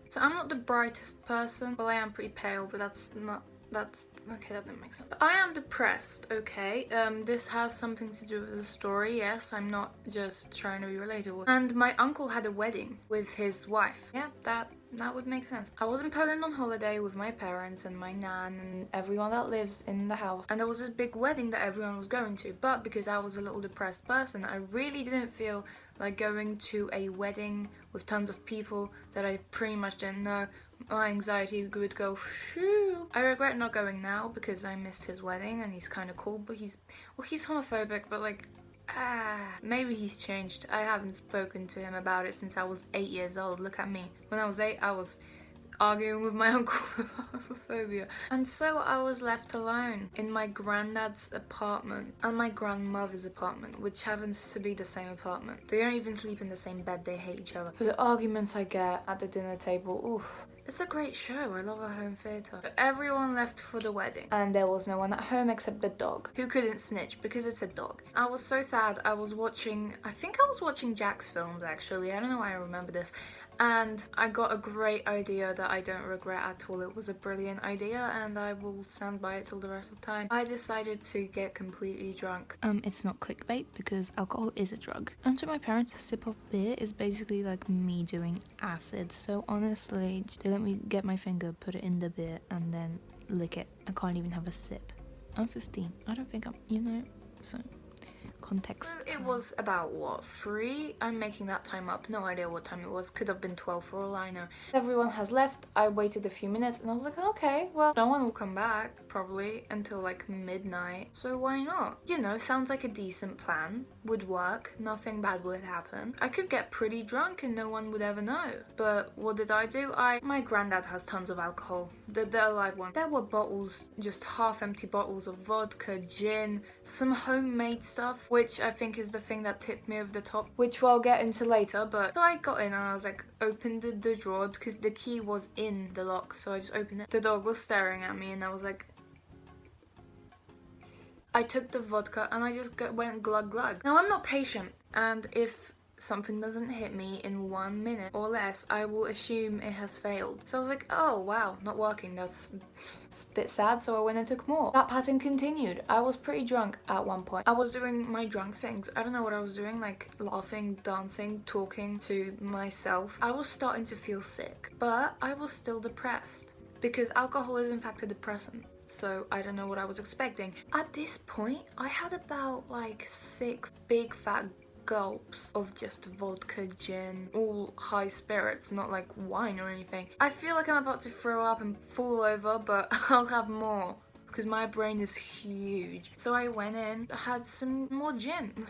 So I'm not the brightest person. Well, I am pretty pale, but that's okay, that didn't make sense. I am depressed, okay? This has something to do with the story, yes. I'm not just trying to be relatable. And my uncle had a wedding with his wife. Yeah, that would make sense. I was in Poland on holiday with my parents and my nan and everyone that lives in the house. And there was this big wedding that everyone was going to. But because I was a little depressed person, I really didn't feel like going to a wedding with tons of people that I pretty much didn't know. My anxiety would go shoo. I regret not going now because I missed his wedding and he's kind of cool, but he's homophobic, but like, maybe he's changed. I haven't spoken to him about it since I was 8 years old. Look at me. When I was 8, I was arguing with my uncle about homophobia. And so I was left alone in my granddad's apartment and my grandmother's apartment, which happens to be the same apartment. They don't even sleep in the same bed, they hate each other. But the arguments I get at the dinner table, oof. It's a great show, I love a home theatre. But everyone left for the wedding and there was no one at home except the dog, who couldn't snitch because it's a dog. I was so sad. I think I was watching Jack's films actually, I don't know why I remember this. And I got a great idea that I don't regret at all. It was a brilliant idea and I will stand by it till the rest of the time. I decided to get completely drunk. It's not clickbait because alcohol is a drug. And to my parents, a sip of beer is basically like me doing acid. So honestly, they let me get my finger, put it in the beer and then lick it. I can't even have a sip. I'm 15. I don't think so... Context. So it was about what, 3? I'm making that time up, no idea what time it was, could have been 12 for all I know. Everyone has left. I waited a few minutes and I was like, okay, well, no one will come back probably until like midnight, so why not? You know, sounds like a decent plan, would work, nothing bad would happen. I could get pretty drunk and no one would ever know. But what did I do? My granddad has tons of alcohol, the alive one. There were bottles, just half empty bottles of vodka, gin, some homemade stuff, which I think is the thing that tipped me over the top, which we'll get into later. But so I got in and I was like, opened the drawer because the key was in the lock, so I just opened it. The dog was staring at me and I was like, I took the vodka and I just went glug glug. Now I'm not patient, and if something doesn't hit me in 1 minute or less, I will assume it has failed. So I was like, oh wow, not working, that's a bit sad, so I went and took more. That pattern continued. I was pretty drunk at one point. I was doing my drunk things. I don't know what I was doing, like laughing, dancing, talking to myself. I was starting to feel sick, but I was still depressed because alcohol is in fact a depressant. So I don't know what I was expecting. At this point, I had about like 6 big fat gulps of just vodka, gin, all high spirits, not like wine or anything. I feel like I'm about to throw up and fall over, but I'll have more because my brain is huge. So I went in, had some more gin.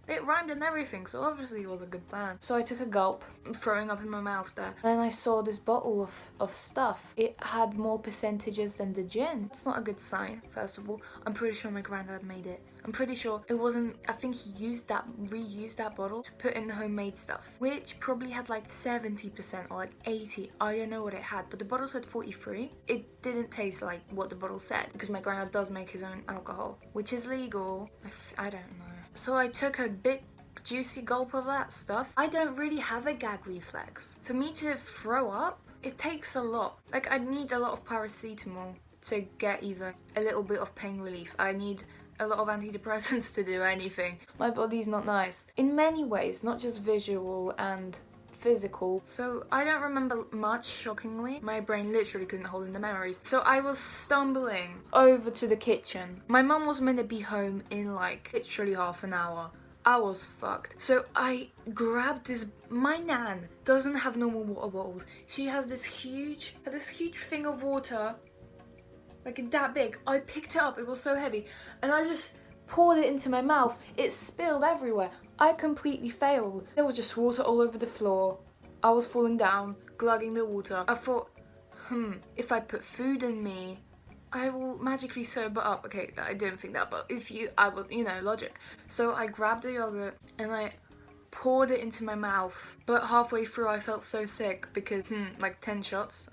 It rhymed and everything, so obviously it was a good plan. So I took a gulp, throwing up in my mouth there. Then I saw this bottle of stuff. It had more percentages than the gin. It's not a good sign, first of all. I'm pretty sure my granddad made it. I'm pretty sure it wasn't, I think he reused that bottle to put in the homemade stuff, which probably had like 70% or like 80. I don't know what it had, but the bottle said 43. It didn't taste like what the bottle said because my granddad does make his own alcohol, which is legal. I don't know. So I took a big juicy gulp of that stuff. I don't really have a gag reflex. For me to throw up, it takes a lot. Like I need a lot of paracetamol to get even a little bit of pain relief. I need a lot of antidepressants to do anything. My body's not nice. In many ways, not just visual and physical. So I don't remember much, shockingly. My brain literally couldn't hold in the memories. So I was stumbling over to the kitchen. My mum was meant to be home in like literally half an hour. I was fucked. So I grabbed this, my nan doesn't have normal water bottles. She has this huge thing of water, like that big. I picked it up, it was so heavy, and I just poured it into my mouth. It spilled everywhere. I completely failed. There was just water all over the floor. I was falling down, glugging the water. I thought, if I put food in me, I will magically sober up. Okay, I didn't think that, but I will, logic. So I grabbed the yogurt and I poured it into my mouth. But halfway through I felt so sick because, like 10 shots.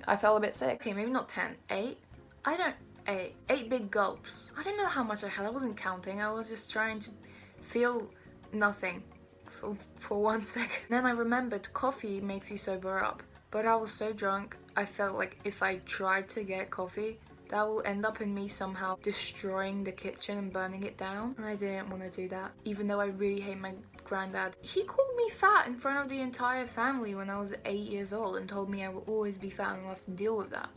I felt a bit sick. Okay, maybe not 10, 8? I don't... 8 big gulps. I don't know how much I had. I wasn't counting. I was just trying to feel nothing for 1 second. Then I remembered coffee makes you sober up, but I was so drunk, I felt like if I tried to get coffee, that will end up in me somehow destroying the kitchen and burning it down, and I didn't want to do that, even though I really hate my granddad. He called me fat in front of the entire family when I was 8 years old and told me I will always be fat and I'll have to deal with that.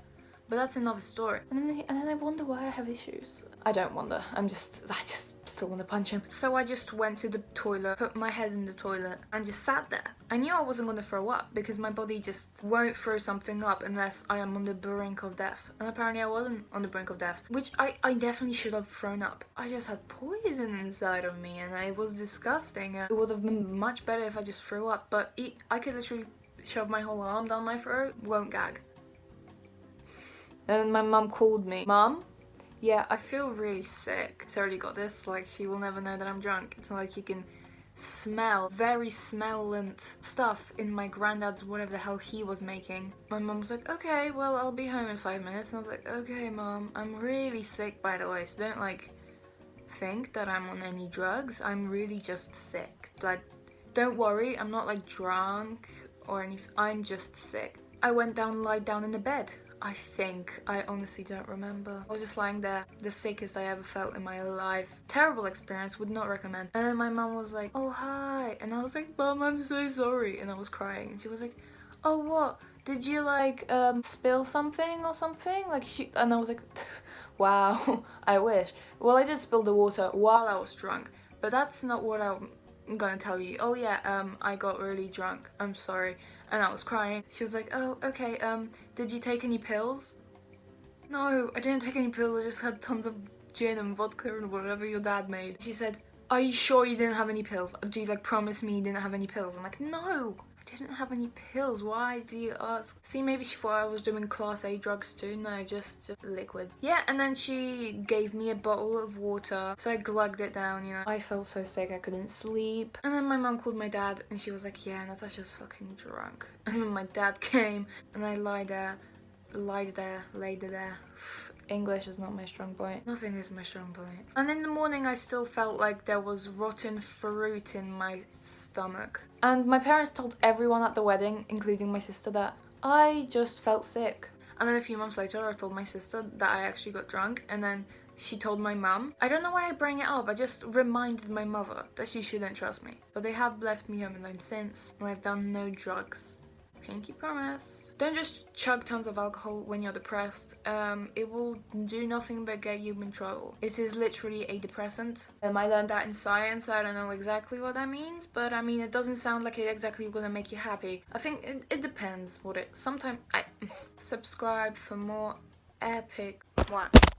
But that's another story. And then I wonder why I have issues. I don't wonder. I just still want to punch him. So I just went to the toilet, put my head in the toilet, and just sat there. I knew I wasn't going to throw up because my body just won't throw something up unless I am on the brink of death. And apparently I wasn't on the brink of death, which I definitely should have thrown up. I just had poison inside of me and it was disgusting. It would have been much better if I just threw up, but I could literally shove my whole arm down my throat, won't gag. And my mum called me. Mum? Yeah, I feel really sick. It's already got this, like, she will never know that I'm drunk. It's not like you can smell very smellant stuff in my granddad's whatever the hell he was making. My mum was like, okay, well, I'll be home in 5 minutes. And I was like, okay, Mum, I'm really sick, by the way, so don't, like, think that I'm on any drugs. I'm really just sick. Like, don't worry, I'm not, like, drunk or anything. I'm just sick. I went down, lied down in the bed. I think. I honestly don't remember. I was just lying there, the sickest I ever felt in my life. Terrible experience, would not recommend. And then my mum was like, oh, hi. And I was like, Mum, I'm so sorry. And I was crying. And she was like, oh, what? Did you, like, spill something or something? Like, and I was like, wow, I wish. Well, I did spill the water while I was drunk. But that's not what I'm gonna tell you. Oh, yeah, I got really drunk. I'm sorry. And I was crying. She was like, oh, okay, did you take any pills? No, I didn't take any pills, I just had tons of gin and vodka and whatever your dad made. She said, are you sure you didn't have any pills? Do you, like, promise me you didn't have any pills? I'm like, no, I didn't have any pills, why do you ask? See, maybe she thought I was doing class A drugs too. No, just liquid. Yeah, and then she gave me a bottle of water, so I glugged it down, you know. I felt so sick, I couldn't sleep. And then my mum called my dad, and she was like, yeah, Natasha's fucking drunk. And then my dad came, and I laid there. English is not my strong point. Nothing is my strong point. And in the morning I still felt like there was rotten fruit in my stomach. And my parents told everyone at the wedding, including my sister, that I just felt sick. And then a few months later I told my sister that I actually got drunk, and then she told my mum. I don't know why I bring it up, I just reminded my mother that she shouldn't trust me. But they have left me home alone since, and I've done no drugs. Pinky promise. Don't just chug tons of alcohol when you're depressed. It will do nothing but get you in trouble. It is literally a depressant. I learned that in science. I don't know exactly what that means, but I mean, it doesn't sound like it's exactly gonna make you happy. I think it depends what it. Sometimes I subscribe for more epic. What?